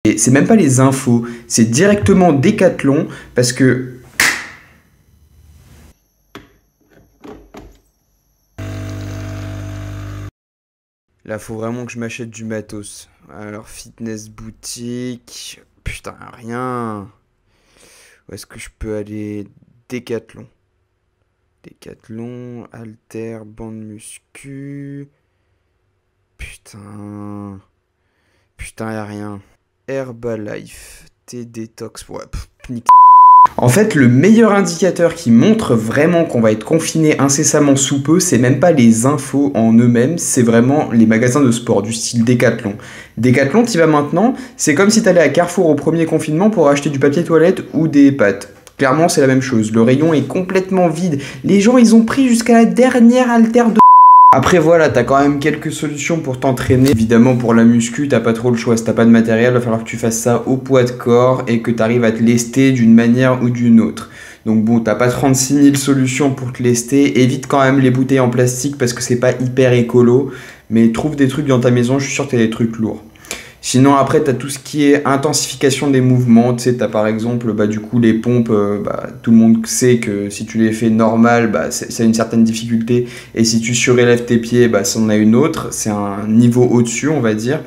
Et c'est même pas les infos, c'est directement Decathlon parce que... Là, faut vraiment que je m'achète du matos. Alors, fitness boutique... Putain, rien. Où est-ce que je peux aller? Decathlon. Decathlon, halter, bande muscu... Putain... Putain, y'a rien. Herbalife, thé détox... Ouais, nique. En fait, le meilleur indicateur qui montre vraiment qu'on va être confiné incessamment sous peu, c'est même pas les infos en eux-mêmes, c'est vraiment les magasins de sport du style Decathlon. Decathlon, t'y vas maintenant, c'est comme si t'allais à Carrefour au premier confinement pour acheter du papier toilette ou des pâtes. Clairement, c'est la même chose. Le rayon est complètement vide. Les gens, ils ont pris jusqu'à la dernière haltère de... Après voilà, t'as quand même quelques solutions pour t'entraîner. Évidemment pour la muscu, t'as pas trop le choix. Si t'as pas de matériel, va falloir que tu fasses ça au poids de corps et que t'arrives à te lester d'une manière ou d'une autre. Donc bon, t'as pas 36 000 solutions pour te lester. Évite quand même les bouteilles en plastique parce que c'est pas hyper écolo. Mais trouve des trucs dans ta maison, je suis sûr que t'as des trucs lourds. Sinon après t'as tout ce qui est intensification des mouvements, tu sais t'as par exemple du coup les pompes, tout le monde sait que si tu les fais normal ça a une certaine difficulté et si tu surélèves tes pieds ça en a une autre, c'est un niveau au-dessus on va dire.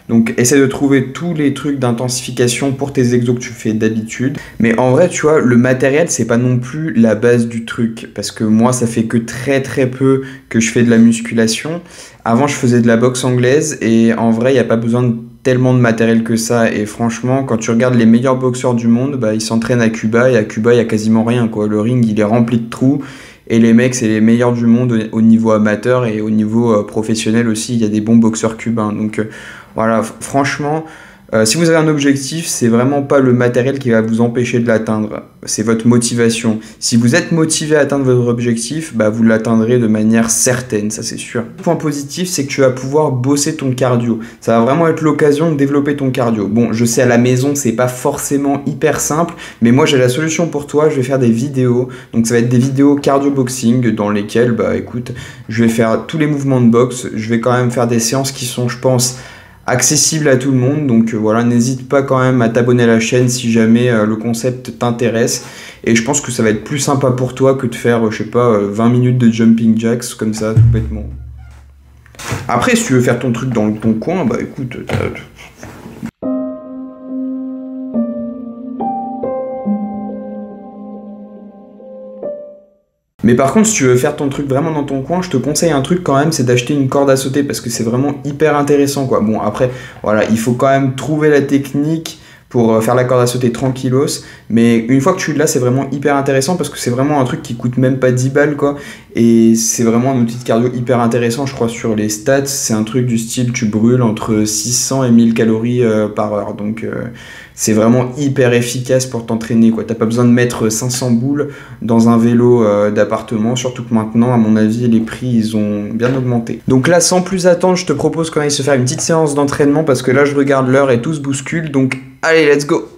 Donc essaie de trouver tous les trucs d'intensification pour tes exos que tu fais d'habitude. Mais en vrai tu vois le matériel c'est pas non plus la base du truc parce que moi ça fait que très très peu que je fais de la musculation. Avant je faisais de la boxe anglaise et en vrai il n'y a pas besoin de tellement de matériel que ça et franchement quand tu regardes les meilleurs boxeurs du monde ils s'entraînent à Cuba et à Cuba il y a quasiment rien quoi. Le ring il est rempli de trous et les mecs c'est les meilleurs du monde au niveau amateur et au niveau professionnel aussi il y a des bons boxeurs cubains donc voilà franchement si vous avez un objectif, c'est vraiment pas le matériel qui va vous empêcher de l'atteindre, c'est votre motivation. Si vous êtes motivé à atteindre votre objectif, vous l'atteindrez de manière certaine, ça c'est sûr. Le point positif, c'est que tu vas pouvoir bosser ton cardio. Ça va vraiment être l'occasion de développer ton cardio. Bon, je sais à la maison, c'est pas forcément hyper simple, mais moi j'ai la solution pour toi, je vais faire des vidéos. Donc ça va être des vidéos cardio boxing dans lesquelles, écoute, je vais faire tous les mouvements de boxe, je vais quand même faire des séances qui sont, je pense, accessible à tout le monde, donc voilà, n'hésite pas quand même à t'abonner à la chaîne si jamais le concept t'intéresse, et je pense que ça va être plus sympa pour toi que de faire, je sais pas, 20 minutes de jumping jacks comme ça, tout bêtement. Après, si tu veux faire ton truc dans ton coin, écoute, mais par contre, si tu veux faire ton truc vraiment dans ton coin, je te conseille un truc quand même, c'est d'acheter une corde à sauter parce que c'est vraiment hyper intéressant quoi. Bon après, voilà, il faut quand même trouver la technique pour faire la corde à sauter tranquillos, mais une fois que tu l'as, c'est vraiment hyper intéressant parce que c'est vraiment un truc qui coûte même pas 10 balles quoi, et c'est vraiment un outil de cardio hyper intéressant, je crois sur les stats, c'est un truc du style tu brûles entre 600 et 1000 calories par heure, donc c'est vraiment hyper efficace pour t'entraîner quoi. T'as pas besoin de mettre 500 boules dans un vélo d'appartement, surtout que maintenant à mon avis les prix ils ont bien augmenté. Donc là sans plus attendre je te propose qu'on aille se faire une petite séance d'entraînement parce que là je regarde l'heure et tout se bouscule, donc allez let's go.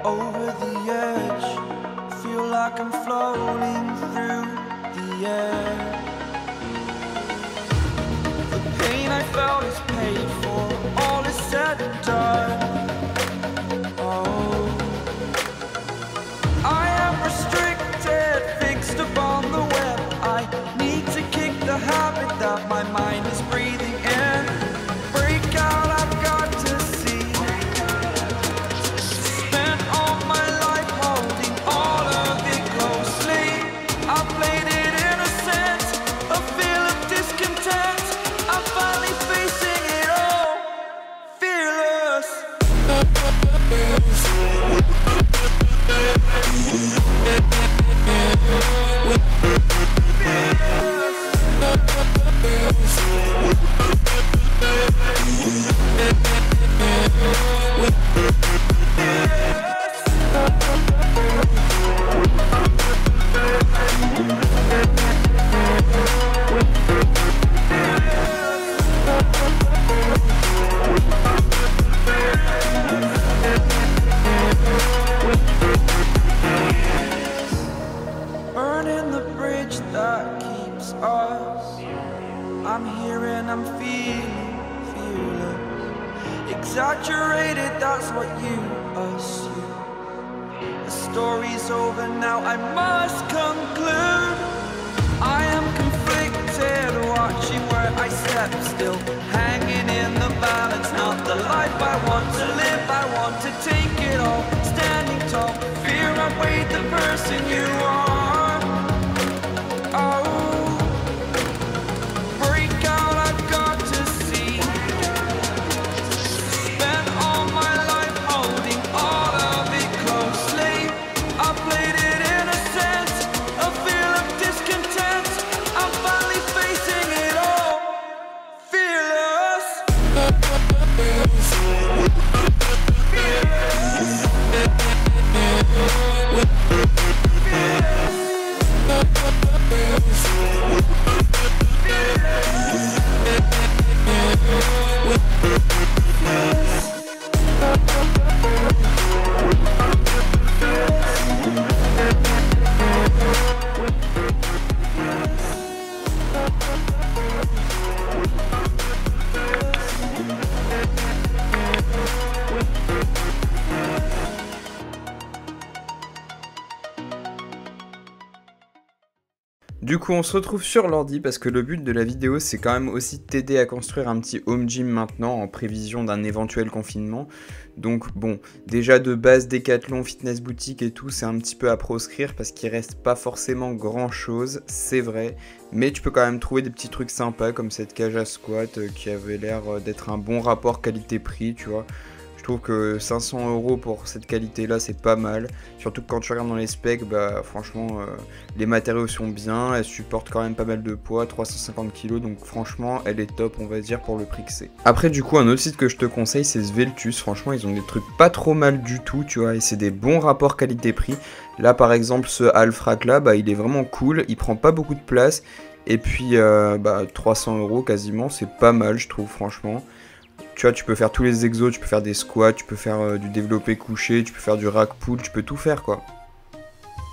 Over the edge, feel like I'm floating through the air. The pain I felt is paid for, all is said and done. Oh, I am restricted, fixed upon the web. the bridge that keeps us. I'm here and I'm feeling fearless. Exaggerated, that's what you assume. The story's over now, I must conclude. I am conflicted, watching where I step still, hanging in the balance, not the life I want to live. I want to take it all, standing tall, fear outweighed the person you are. Oh, break out, I've got to see. Spent all my life holding all of it closely. I played it innocent, a feel of discontent. I'm finally facing it all, fearless. Du coup, on se retrouve sur l'ordi parce que le but de la vidéo, c'est quand même aussi de t'aider à construire un petit home gym maintenant en prévision d'un éventuel confinement. Donc bon, déjà de base, Decathlon, Fitness Boutique et tout, c'est un petit peu à proscrire parce qu'il reste pas forcément grand chose, c'est vrai. Mais tu peux quand même trouver des petits trucs sympas comme cette cage à squat qui avait l'air d'être un bon rapport qualité-prix, tu vois. Je trouve que 500 € pour cette qualité-là, c'est pas mal. Surtout que quand tu regardes dans les specs, bah franchement, les matériaux sont bien. Elle supporte quand même pas mal de poids, 350 kg. Donc franchement, elle est top, on va dire, pour le prix que c'est. Après, du coup, un autre site que je te conseille, c'est Sveltus. Franchement, ils ont des trucs pas trop mal du tout, tu vois. Et c'est des bons rapports qualité-prix. Là, par exemple, ce Halfrack là, bah, il est vraiment cool. Il prend pas beaucoup de place. Et puis, 300 € quasiment, c'est pas mal, je trouve, franchement. Tu vois, tu peux faire tous les exos, tu peux faire des squats, tu peux faire du développé couché, tu peux faire du rack pull, tu peux tout faire quoi.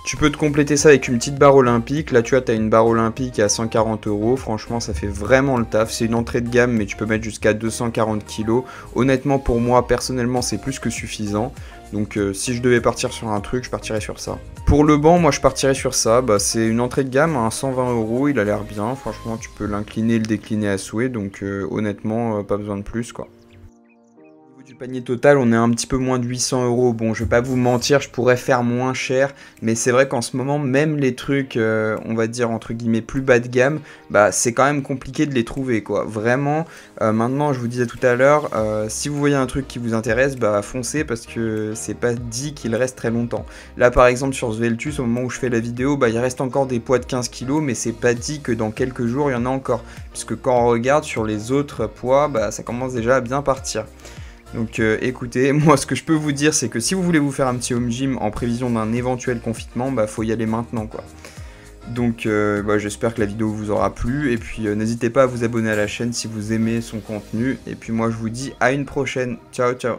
Tu peux te compléter ça avec une petite barre olympique. Là, tu vois, tu as une barre olympique à 140 €. Franchement, ça fait vraiment le taf. C'est une entrée de gamme, mais tu peux mettre jusqu'à 240 kg. Honnêtement, pour moi, personnellement, c'est plus que suffisant. Donc, si je devais partir sur un truc, je partirais sur ça. Pour le banc, moi, je partirais sur ça. Bah, c'est une entrée de gamme à 120 €. Il a l'air bien. Franchement, tu peux l'incliner et le décliner à souhait. Donc, honnêtement, pas besoin de plus, quoi. Du panier total, on est un petit peu moins de 800 €. Bon, je vais pas vous mentir, je pourrais faire moins cher, mais c'est vrai qu'en ce moment, même les trucs, on va dire entre guillemets plus bas de gamme, bah c'est quand même compliqué de les trouver, quoi. Vraiment, maintenant, je vous disais tout à l'heure, si vous voyez un truc qui vous intéresse, bah foncez parce que c'est pas dit qu'il reste très longtemps. Là, par exemple, sur Sveltus, au moment où je fais la vidéo, bah il reste encore des poids de 15 kg, mais c'est pas dit que dans quelques jours, il y en a encore. Puisque quand on regarde sur les autres poids, bah ça commence déjà à bien partir. Donc écoutez, moi ce que je peux vous dire c'est que si vous voulez vous faire un petit home gym en prévision d'un éventuel confinement, bah faut y aller maintenant quoi. Donc j'espère que la vidéo vous aura plu et puis n'hésitez pas à vous abonner à la chaîne si vous aimez son contenu et puis moi je vous dis à une prochaine, ciao ciao.